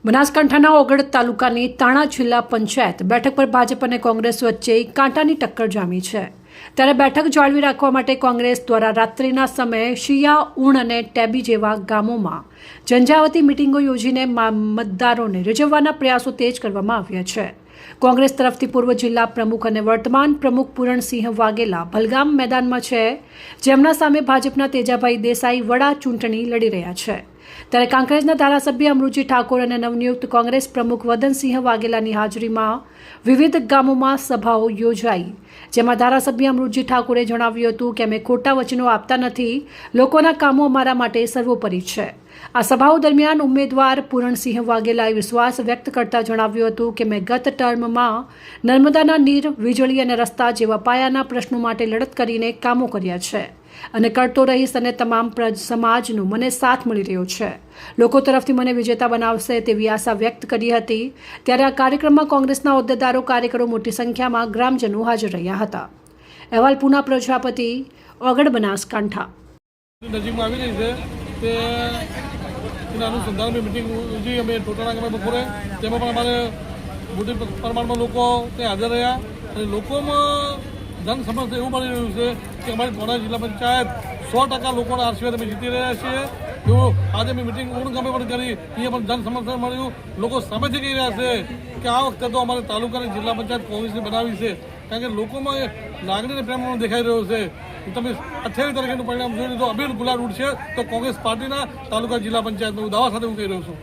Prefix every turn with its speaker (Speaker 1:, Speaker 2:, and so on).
Speaker 1: બનાસકાંઠાના ઓગળ તાલુકાની તાણા જિલ્લા પંચાયત બેઠક પર ભાજપ અને કોંગ્રેસ વચ્ચે કાંટાની ટક્કર જામી છે। ત્યારે બેઠક જાળવી રાખવા માટે કોંગ્રેસ દ્વારા રાત્રિના સમયે શિયા, ઊણ અને ટેબી જેવા ગામોમાં ઝંઝાવતી મિટિંગો યોજીને મતદારોને રીઝવવાના પ્રયાસો તેજ કરવામાં આવ્યા છે। કોંગ્રેસ તરફથી પૂર્વ જિલ્લા પ્રમુખ અને વર્તમાન પ્રમુખ પૂરણસિંહ વાઘેલા ભલગામ મેદાનમાં છે, જેમના સામે ભાજપના તેજાભાઈ દેસાઈ વડા ચૂંટણી લડી રહ્યા છે। ત્યારે કાંકરેજના ધારાસભ્ય અમૃતજી ઠાકોર અને નવનિયુક્ત કોંગ્રેસ પ્રમુખ વદનસિંહ વાઘેલાની હાજરીમાં વિવિધ ગામોમાં સભાઓ યોજાઈ, જેમાં ધારાસભ્ય અમૃતજી ઠાકોરે જણાવ્યું હતું કે અમે ખોટા વચનો આપતા નથી, લોકોના કામો અમારા માટે સર્વોપરી છે। આ સભાઓ દરમિયાન ઉમેદવાર પૂરણસિંહ વાઘેલાએ વિશ્વાસ વ્યક્ત કરતા જણાવ્યું હતું કે મેં ગત ટર્મમાં નર્મદાના નીર, વીજળી અને રસ્તા જેવા પાયાના પ્રશ્નો માટે લડત કરીને કામો કર્યા છે અને કરતો રહીશ અને તમામ સમાજનો મને સાથ મળી રહ્યો છે। લોકો તરફથી મને વિજેતા બનાવશે તેવી આશા વ્યક્ત કરી હતી। ત્યારે આ કાર્યક્રમમાં કોંગ્રેસના હોદ્દેદારો, કાર્યકરો મોટી સંખ્યામાં ગ્રામજનો હાજર રહ્યા હતા। અહેવાલ પૂના પ્રજાપતિ, ઓગળ, બનાસકાંઠા।
Speaker 2: નજીકમાં આવી રહી છે તે એના અનુસંધાનની મિટિંગ યોજી અમે ટોટાણા ગામે બપોરે, તેમાં પણ અમારે મોટી પ્રમાણમાં લોકો ત્યાં હાજર રહ્યા અને લોકોમાં જન સમર્થન એવું મળી રહ્યું છે કે અમારી ટોણા જિલ્લા પંચાયત 100% લોકોના આશીર્વાદ અમે જીતી રહ્યા છીએ। એવું આજે મેં મિટિંગ ઊણ ગામે પણ કરી, અહીંયા પણ જન સમર્થન મળ્યું। લોકો સામેથી કહી રહ્યા છે કે આ વખતે તો અમારે તાલુકાની જિલ્લા પંચાયત કોંગ્રેસની બનાવી છે, કારણ કે લોકોમાં લાગણી અને પ્રેમ દેખાઈ રહ્યો છે। તમે 28 તારીખનું પરિણામ જોઈ લીધું, અબીલ ગુલાલ ઉડશે તો કોંગ્રેસ પાર્ટીના તાલુકા જિલ્લા પંચાયતનો દાવા સાથે હું કહી રહ્યો છું।